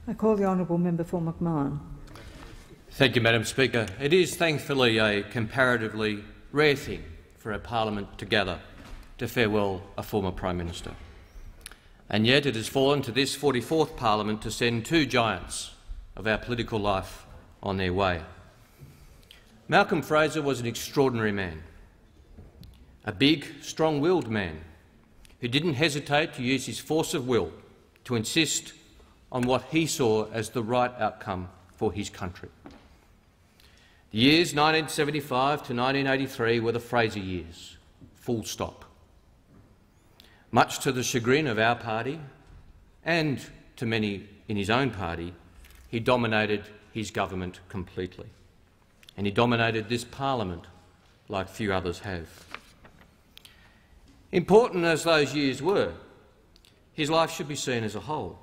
I call the honourable member for McMahon. Thank you, Madam Speaker. It is thankfully a comparatively rare thing for a parliament to gather to farewell a former Prime Minister. And yet it has fallen to this 44th parliament to send two giants of our political life on their way. Malcolm Fraser was an extraordinary man, a big, strong-willed man who didn't hesitate to use his force of will to insist on what he saw as the right outcome for his country. The years 1975 to 1983 were the Fraser years, full stop. Much to the chagrin of our party and to many in his own party, he dominated his government completely. And he dominated this parliament like few others have. Important as those years were, his life should be seen as a whole.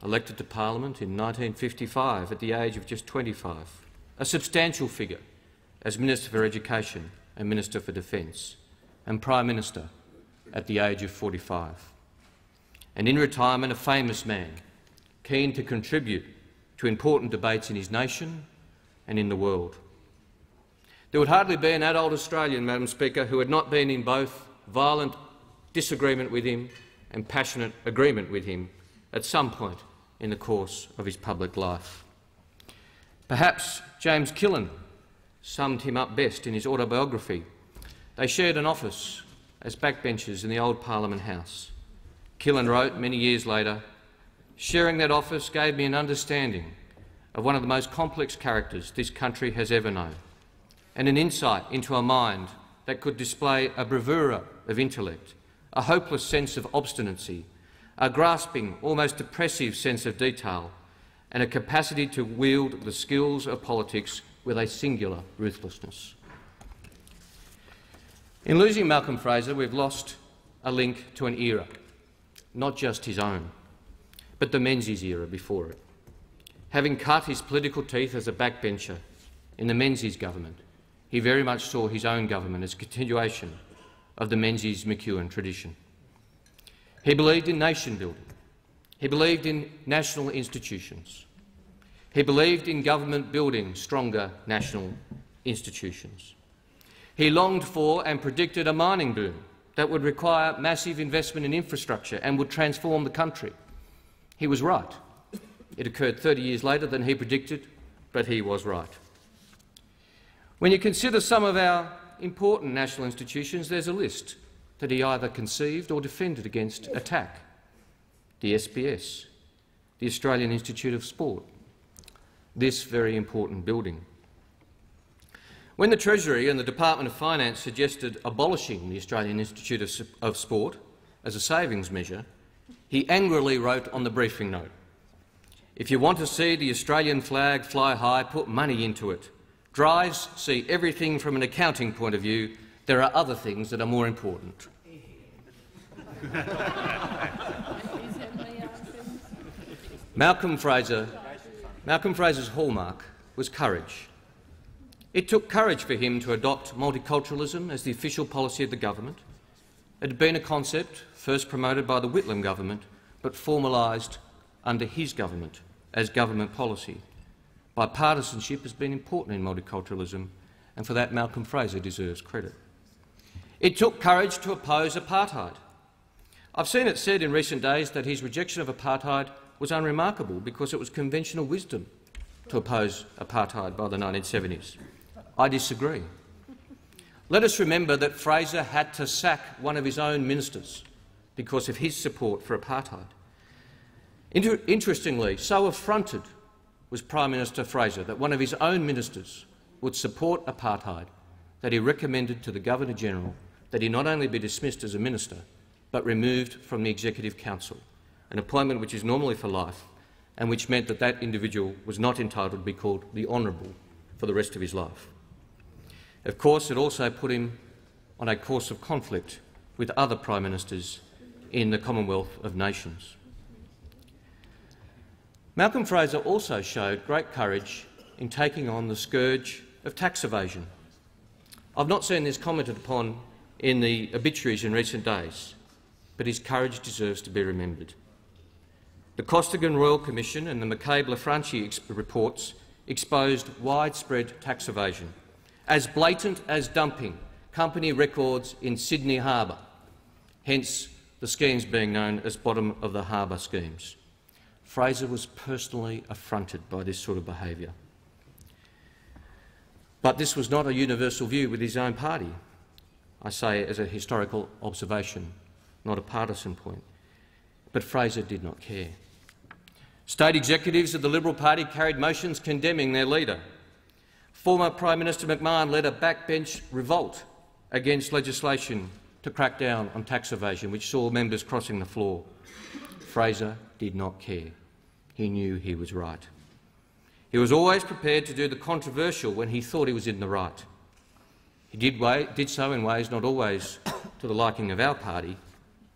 Elected to Parliament in 1955 at the age of just 25, a substantial figure as Minister for Education and Minister for Defence, and Prime Minister at the age of 45. And in retirement, a famous man, keen to contribute to important debates in his nation and in the world. There would hardly be an adult Australian, Madam Speaker, who had not been in both violent disagreement with him and passionate agreement with him at some point in the course of his public life. Perhaps James Killen summed him up best in his autobiography. They shared an office as backbenchers in the old Parliament House. Killen wrote many years later, "Sharing that office gave me an understanding of one of the most complex characters this country has ever known, and an insight into a mind that could display a bravura of intellect, a hopeless sense of obstinacy, a grasping, almost oppressive sense of detail, and a capacity to wield the skills of politics with a singular ruthlessness." In losing Malcolm Fraser, we've lost a link to an era, not just his own, but the Menzies era before it. Having cut his political teeth as a backbencher in the Menzies government, he very much saw his own government as a continuation of the Menzies-McEwen tradition. He believed in nation-building. He believed in national institutions. He believed in government building stronger national institutions. He longed for and predicted a mining boom that would require massive investment in infrastructure and would transform the country. He was right. It occurred 30 years later than he predicted, but he was right. When you consider some of our important national institutions, there's a list that he either conceived or defended against attack. The SBS, the Australian Institute of Sport, this very important building. When the Treasury and the Department of Finance suggested abolishing the Australian Institute of Sport as a savings measure, he angrily wrote on the briefing note, "If you want to see the Australian flag fly high, put money into it. Drives see everything from an accounting point of view. There are other things that are more important." Malcolm Fraser's hallmark was courage. It took courage for him to adopt multiculturalism as the official policy of the government. It had been a concept first promoted by the Whitlam government, but formalised under his government as government policy. Bipartisanship has been important in multiculturalism, and for that Malcolm Fraser deserves credit. It took courage to oppose apartheid. I've seen it said in recent days that his rejection of apartheid was unremarkable because it was conventional wisdom to oppose apartheid by the 1970s. I disagree. Let us remember that Fraser had to sack one of his own ministers because of his support for apartheid. Interestingly, so affronted was Prime Minister Fraser that one of his own ministers would support apartheid that he recommended to the Governor-General that he not only be dismissed as a minister but removed from the Executive Council, an appointment which is normally for life and which meant that that individual was not entitled to be called the Honourable for the rest of his life. Of course, it also put him on a course of conflict with other Prime Ministers in the Commonwealth of Nations. Malcolm Fraser also showed great courage in taking on the scourge of tax evasion. I've not seen this commented upon in the obituaries in recent days, but his courage deserves to be remembered. The Costigan Royal Commission and the McCabe-LaFranchi reports exposed widespread tax evasion, as blatant as dumping company records in Sydney Harbour, hence the schemes being known as bottom of the harbour schemes. Fraser was personally affronted by this sort of behaviour. But this was not a universal view with his own party. I say it as a historical observation, not a partisan point. But Fraser did not care. State executives of the Liberal Party carried motions condemning their leader. Former Prime Minister McMahon led a backbench revolt against legislation to crack down on tax evasion, which saw members crossing the floor. Fraser did not care. He knew he was right. He was always prepared to do the controversial when he thought he was in the right. He did so in ways not always to the liking of our party,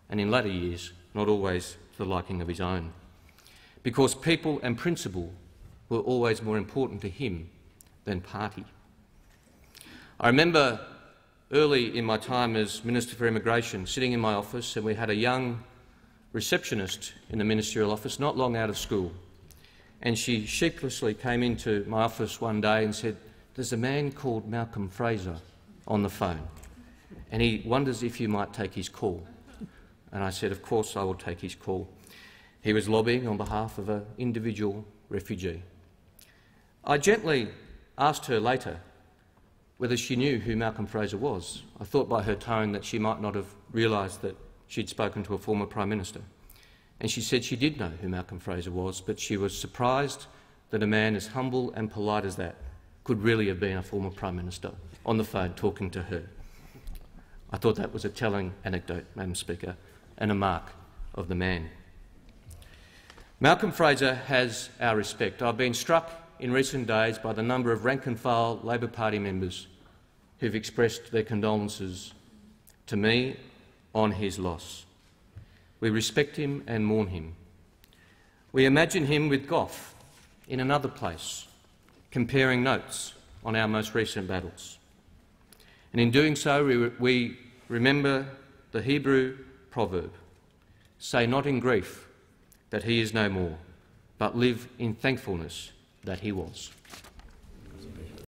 and in latter years not always to the liking of his own, because people and principle were always more important to him than party. I remember early in my time as Minister for Immigration sitting in my office, and we had a young receptionist in the ministerial office not long out of school, and she sheepishly came into my office one day and said, "There's a man called Malcolm Fraser on the phone, and he wonders if you might take his call." And I said, "Of course I will take his call." He was lobbying on behalf of an individual refugee. I gently asked her later whether she knew who Malcolm Fraser was. I thought by her tone that she might not have realised that she'd spoken to a former Prime Minister. And she said she did know who Malcolm Fraser was, but she was surprised that a man as humble and polite as that could really have been a former Prime Minister on the phone talking to her. I thought that was a telling anecdote, Madam Speaker, and a mark of the man. Malcolm Fraser has our respect. I've been struck in recent days by the number of rank-and-file Labor Party members who've expressed their condolences to me on his loss. We respect him and mourn him. We imagine him with Gough in another place, comparing notes on our most recent battles. And in doing so, we remember the Hebrew proverb, "Say not in grief that he is no more, but live in thankfulness that he was."